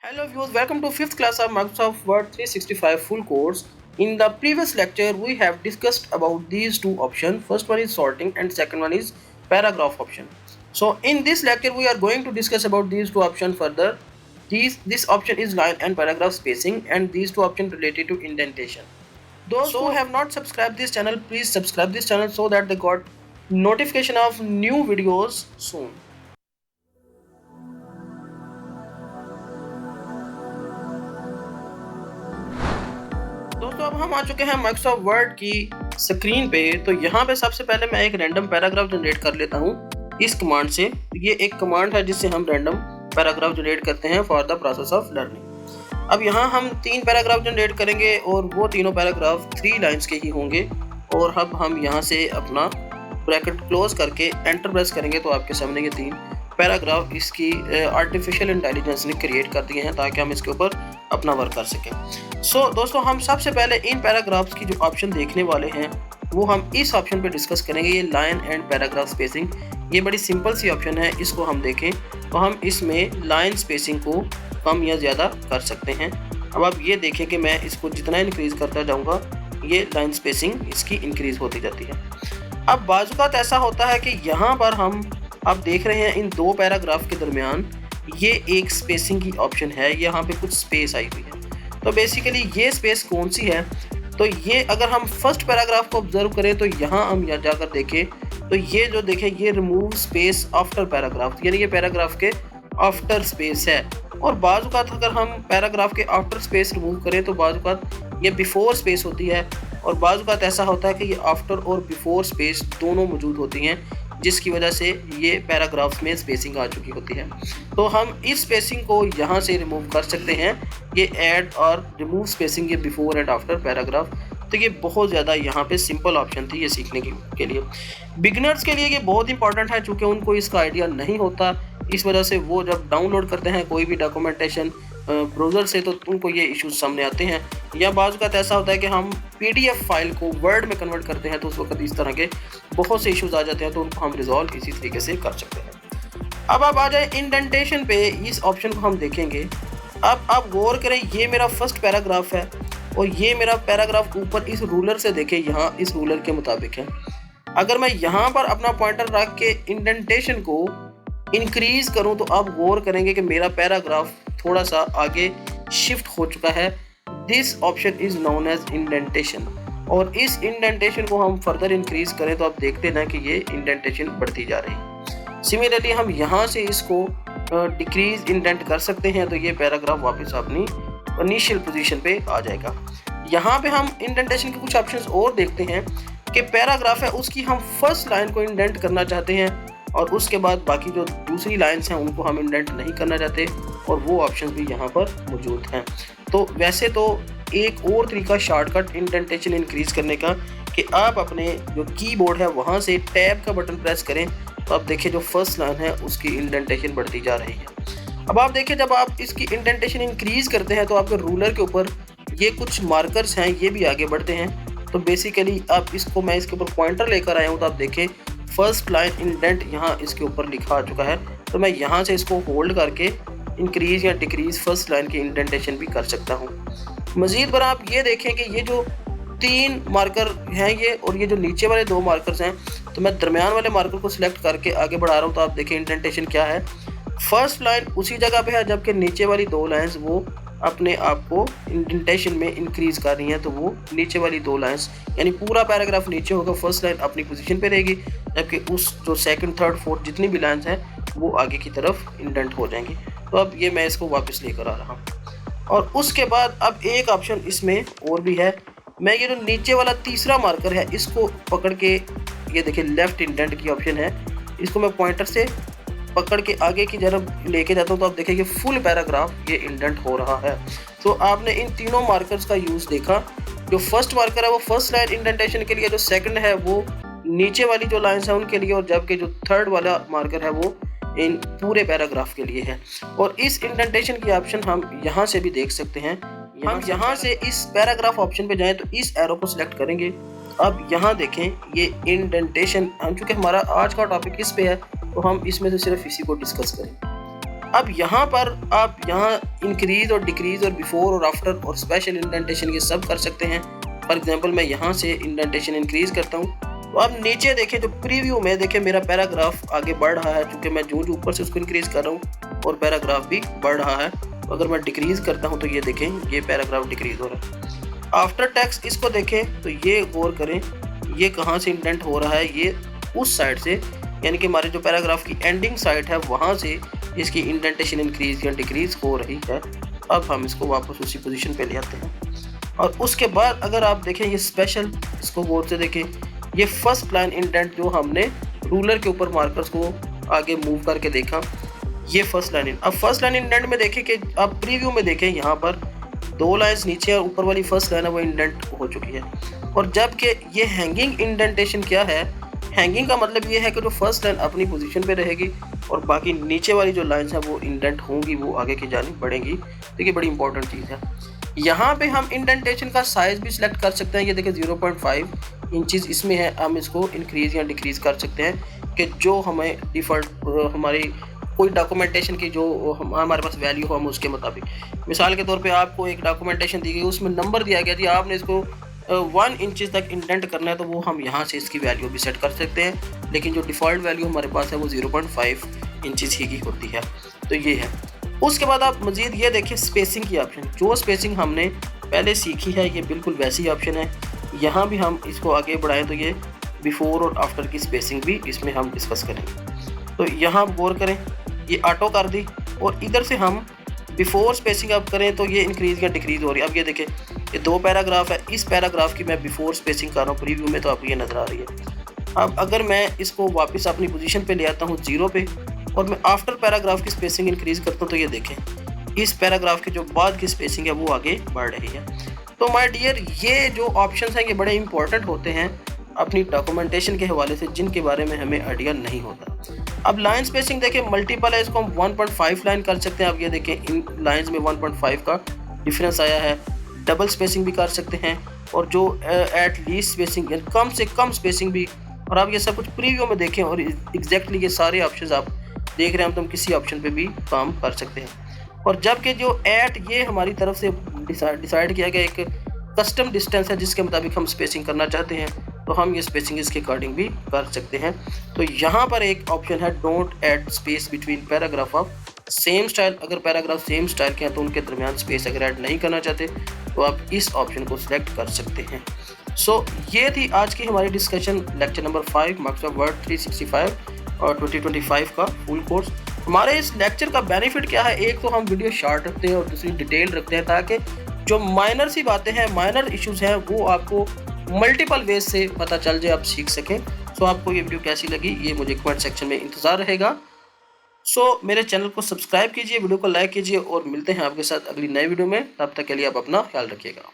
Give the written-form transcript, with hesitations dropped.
Hello viewers, welcome to 5th class of Microsoft Word 365 full course. In the previous lecture, we have discussed about these two options. First one is sorting and second one is paragraph option. So in this lecture, we are going to discuss about these two options further. This option is line and paragraph spacing, and these two options related to indentation. Those who have not subscribed this channel, please subscribe this channel so that they got notification of new videos soon. दोस्तों अब हम आ चुके हैं Microsoft word की screen पे। तो यहाँ पे सबसे पहले मैं एक रैंडम पैराग्राफ जनरेट कर लेता हूँ इस कमांड से। ये एक कमांड है जिससे हम रैंडम पैराग्राफ जनरेट करते हैं for the process of learning. अब यहाँ हम 3 पैराग्राफ जनरेट करेंगे और वो तीनों पैराग्राफ 3 लाइंस के ही होंगे। और अब हम यहाँ से अपना ब्रैकेट क्लोज करके एंटर प्रेस करेंगे तो आपके सामने ये 3 पैराग्राफ इसकी आर्टिफिशियल इंटेलिजेंस ने क्रिएट कर दिए हैं ताकि हम इसके ऊपर अपना वर्क कर सकें। सो दोस्तों हम सबसे पहले इन पैराग्राफ्स की जो ऑप्शन देखने वाले हैं वो हम इस ऑप्शन पे डिस्कस करेंगे। ये लाइन एंड पैराग्राफ स्पेसिंग, ये बड़ी सिंपल सी ऑप्शन है। इसको हम देखें तो हम इसमें लाइन स्पेसिंग को कम या ज़्यादा कर सकते हैं। अब आप ये देखें कि मैं इसको जितना इंक्रीज़ करता जाऊँगा ये लाइन स्पेसिंग इसकी इंक्रीज़ होती जाती है। अब बाज़ ऐसा होता है कि यहाँ पर हम आप देख रहे हैं इन 2 पैराग्राफ के दरमियान ये एक स्पेसिंग की ऑप्शन है, यहाँ पे कुछ स्पेस आई हुई है। तो बेसिकली ये स्पेस कौन सी है, तो ये अगर हम फर्स्ट पैराग्राफ को ऑब्जर्व करें तो यहाँ हम यहाँ जाकर देखें तो ये जो देखें ये रिमूव स्पेस आफ्टर पैराग्राफ, यानी ये पैराग्राफ के आफ्टर स्पेस है। और बाज़ औक़ात अगर हम पैराग्राफ के आफ्टर स्पेस रिमूव करें तो बाज़ औक़ात ये बिफोर स्पेस होती है और बाज़ औक़ात ऐसा होता है कि ये आफ्टर और बिफोर स्पेस दोनों मौजूद होती हैं, जिसकी वजह से ये पैराग्राफ्स में स्पेसिंग आ चुकी होती है। तो हम इस स्पेसिंग को यहाँ से रिमूव कर सकते हैं। ये ऐड और रिमूव स्पेसिंग, ये बिफोर एंड आफ्टर पैराग्राफ। तो ये बहुत ज़्यादा यहाँ पे सिंपल ऑप्शन थी ये सीखने के लिए। बिगिनर्स के लिए ये बहुत इंपॉर्टेंट है क्योंकि उनको इसका आइडिया नहीं होता। इस वजह से वो जब डाउनलोड करते हैं कोई भी डॉक्यूमेंटेशन ब्राउज़र से तो उनको ये इश्यूज सामने आते हैं। या बाज़ का ऐसा होता है कि हम PDF फाइल को वर्ड में कन्वर्ट करते हैं तो उस वक्त इस तरह के बहुत से इश्यूज आ जाते हैं, तो उनको हम रिजॉल्व इसी तरीके से कर सकते हैं। अब आप आ जाए इंडेंटेशन पे, इस ऑप्शन को हम देखेंगे। अब आप गौर करें, ये मेरा फर्स्ट पैराग्राफ है और ये मेरा पैराग्राफ ऊपर इस रूलर से देखें, यहाँ इस रूलर के मुताबिक है। अगर मैं यहाँ पर अपना पॉइंटर रख के इंडेंटेशन को इंक्रीज़ करूँ तो आप गौर करेंगे कि मेरा पैराग्राफ थोड़ा सा आगे शिफ्ट हो चुका है। This option is known as indentation. और इस इंडेंटेशन को हम फर्दर इंक्रीज़ करें तो आप देखते हैं कि ये इंडेंटेशन बढ़ती जा रही है। सिमिलरली हम यहाँ से इसको डिक्रीज इंडेंट कर सकते हैं तो ये पैराग्राफ वापस अपनी इनिशियल पोजीशन पे आ जाएगा। यहाँ पे हम इंडेंटेशन के कुछ ऑप्शंस और देखते हैं कि पैराग्राफ है उसकी हम फर्स्ट लाइन को इंडेंट करना चाहते हैं और उसके बाद बाकी जो दूसरी लाइंस हैं उनको हम इंडेंट नहीं करना चाहते, और वो ऑप्शंस भी यहाँ पर मौजूद हैं। तो वैसे तो एक और तरीका शॉर्टकट इंडेंटेशन इंक्रीज़ करने का कि आप अपने जो कीबोर्ड है वहाँ से टैब का बटन प्रेस करें तो आप देखिए जो फर्स्ट लाइन है उसकी इंडेंटेशन बढ़ती जा रही है। अब आप देखिए जब आप इसकी इंडेंटेशन इंक्रीज़ करते हैं तो आपके रूलर के ऊपर ये कुछ मार्कर्स हैं ये भी आगे बढ़ते हैं। तो बेसिकली आप इसको, मैं इसके ऊपर पॉइंटर लेकर आया हूँ तो आप देखें फर्स्ट लाइन इंडेंट यहाँ इसके ऊपर लिखा आ चुका है। तो मैं यहाँ से इसको होल्ड करके इंक्रीज़ या डिक्रीज़ फर्स्ट लाइन की इंडेंटेशन भी कर सकता हूँ। मज़ीद पर आप ये देखें कि ये जो 3 मार्कर हैं ये और ये जो नीचे वाले 2 मार्कर्स हैं, तो मैं दरमियान वाले मार्कर को सिलेक्ट करके आगे बढ़ा रहा हूँ तो आप देखें इंडेंटेशन क्या है, फर्स्ट लाइन उसी जगह पे है जबकि नीचे वाली 2 लाइंस वो अपने आप को इंडेंटेशन में इंक्रीज़ कर रही हैं। तो वो नीचे वाली 2 लाइंस यानी पूरा पैराग्राफ नीचे होगा, फर्स्ट लाइन अपनी पोजीशन पे रहेगी, जबकि उस जो सेकंड थर्ड फोर्थ जितनी भी लाइंस हैं वो आगे की तरफ इंडेंट हो जाएंगी। तो अब ये मैं इसको वापस लेकर आ रहा हूँ। और उसके बाद अब एक ऑप्शन इसमें और भी है। मैं ये जो नीचे वाला तीसरा मार्कर है इसको पकड़ के, ये देखिए लेफ़्ट इंडेंट की ऑप्शन है, इसको मैं पॉइंटर से पकड़ के आगे की तरफ लेके जाता हूँ तो आप देखिए कि फुल पैराग्राफ ये इंडेंट हो रहा है। तो आपने इन तीनों मार्कर्स का यूज़ देखा। जो फर्स्ट मार्कर है वो फर्स्ट लाइन इंडेंटेशन के लिए, जो सेकंड है वो नीचे वाली जो लाइंस हैं उनके लिए, और जबकि जो थर्ड वाला मार्कर है वो इन पूरे पैराग्राफ के लिए है। और इस इंडेंटेशन की ऑप्शन हम यहाँ से भी देख सकते हैं। हम यहाँ से इस पैराग्राफ ऑप्शन पे जाएं तो इस एरो को सिलेक्ट करेंगे। अब यहाँ देखें ये इंडेंटेशन, हम चूँकि हमारा आज का टॉपिक इस पे है तो हम इसमें से सिर्फ इसी को डिस्कस करें। अब यहाँ पर आप यहाँ इंक्रीज और डिक्रीज और बिफोर और आफ्टर और स्पेशल इंडेंटेशन ये सब कर सकते हैं। फॉर एग्जांपल मैं यहाँ से इंडेंटेशन इंक्रीज करता हूँ तो अब नीचे देखें जो प्रीव्यू में देखें मेरा पैराग्राफ आगे बढ़ रहा है, क्योंकि मैं जो ऊपर से उसको इंक्रीज कर रहा हूँ और पैराग्राफ भी बढ़ रहा है। तो अगर मैं डिक्रीज करता हूँ तो ये देखें ये पैराग्राफ डिक्रीज हो रहा है। आफ्टर टेक्स्ट इसको देखें तो ये गौर करें ये कहाँ से इंडेंट हो रहा है, ये उस साइड से, यानी कि हमारे जो पैराग्राफ की एंडिंग साइड है वहाँ से इसकी इंडेंटेशन इंक्रीज या डिक्रीज हो रही है। अब हम इसको वापस उसी पोजीशन पे ले आते हैं और उसके बाद अगर आप देखें ये स्पेशल, इसको गौर से देखें, ये फर्स्ट लाइन इंडेंट जो हमने रूलर के ऊपर मार्कर्स को आगे मूव करके देखा, ये फर्स्ट लाइन। अब फर्स्ट लाइन इंडेंट में देखें कि आप प्रीव्यू में देखें यहाँ पर 2 लाइन्स नीचे और ऊपर वाली फर्स्ट लाइन है वो इंडेंट हो चुकी है। और जबकि ये हैंगिंग इंडेंटेशन क्या है, हैंगिंग का मतलब ये है कि जो फर्स्ट लाइन अपनी पोजीशन पे रहेगी और बाकी नीचे वाली जो लाइन्स हैं वो इंडेंट होंगी, वो आगे की जानिब बढ़ेंगी। तो ये बड़ी इंपॉर्टेंट चीज़ है। यहाँ पे हम इंडेंटेशन का साइज़ भी सिलेक्ट कर सकते हैं। ये देखिए 0.5 इंचज़ इसमें है, हम इसको इंक्रीज या डिक्रीज़ कर सकते हैं कि जो हमें डिफ़ॉल्ट हमारी कोई डॉक्यूमेंटेशन की जो हमारे पास वैल्यू हो हम उसके मुताबिक। मिसाल के तौर पे आपको एक डॉक्यूमेंटेशन दी गई, उसमें नंबर दिया गया था, आपने इसको 1 इंचज़ तक इंडेंट करना है तो वो हम यहाँ से इसकी वैल्यू भी सेट कर सकते हैं, लेकिन जो डिफ़ॉल्ट वैल्यू हमारे पास है वो 0.5 इंचज़ ही की होती है। तो ये है। उसके बाद आप मज़ीद ये देखिए स्पेसिंग की ऑप्शन, जो स्पेसिंग हमने पहले सीखी है ये बिल्कुल वैसी ऑप्शन है। यहाँ भी हम इसको आगे बढ़ाएं तो ये बिफ़ोर और आफ्टर की स्पेसिंग भी इसमें हम डिस्कस करेंगे। तो यहाँ आप गौर करें ये ऑटो कर दी और इधर से हम बिफ़ोर स्पेसिंग अब करें तो ये इंक्रीज़ या डिक्रीज़ हो रही है। अब ये देखें ये 2 पैराग्राफ है, इस पैराग्राफ की मैं बिफ़ोर स्पेसिंग कर रहा हूँ प्रीव्यू में तो आपको ये नज़र आ रही है। अब अगर मैं इसको वापस अपनी पोजीशन पे ले आता हूँ 0 पे और मैं आफ्टर पैराग्राफ की स्पेसिंग इंक्रीज़ करता हूँ तो ये देखें इस पैराग्राफ के जो बाद की स्पेसिंग है वो आगे बढ़ रही है। तो माय डियर ये जो ऑप्शंस हैं ये बड़े इंपॉर्टेंट होते हैं अपनी डॉक्यूमेंटेशन के हवाले से, जिनके बारे में हमें आइडिया नहीं होता। अब लाइन स्पेसिंग देखें मल्टीपल है, इसको हम 1.5 लाइन कर सकते हैं। अब ये देखें इन लाइंस में 1.5 का डिफरेंस आया है। डबल स्पेसिंग भी कर सकते हैं और जो एट लीस्ट स्पेसिंग कम से कम स्पेसिंग भी। और आप ये सब कुछ प्रीव्यू में देखें और एग्जैक्टली ये सारे ऑप्शंस आप देख रहे हैं, तो हम किसी ऑप्शन पे भी काम कर सकते हैं। और जबकि जो एट ये हमारी तरफ से डिसाइड किया गया एक कस्टम डिस्टेंस है जिसके मुताबिक हम स्पेसिंग करना चाहते हैं, तो हम ये स्पेसिंग इसके अकॉर्डिंग भी कर सकते हैं। तो यहाँ पर एक ऑप्शन है don't add space between paragraph of same style. अगर पैराग्राफ सेम स्टाइल के हैं तो उनके दरमियान स्पेस अगर ऐड नहीं करना चाहते तो आप इस ऑप्शन को सिलेक्ट कर सकते हैं। सो ये थी आज की हमारी discussion lecture number 5 Microsoft word 365 और 2025 का फुल कोर्स। हमारे इस लेक्चर का बेनिफिट क्या है, एक तो हम वीडियो शॉर्ट रखते हैं और दूसरी डिटेल रखते हैं ताकि जो माइनर सी बातें हैं, माइनर इश्यूज हैं, वो आपको मल्टीपल वेज से पता चल जाए, आप सीख सकें। सो आपको ये वीडियो कैसी लगी ये मुझे कमेंट सेक्शन में इंतज़ार रहेगा। सो मेरे चैनल को सब्सक्राइब कीजिए, वीडियो को लाइक कीजिए और मिलते हैं आपके साथ अगली नई वीडियो में। तब तक के लिए आप अपना ख्याल रखिएगा।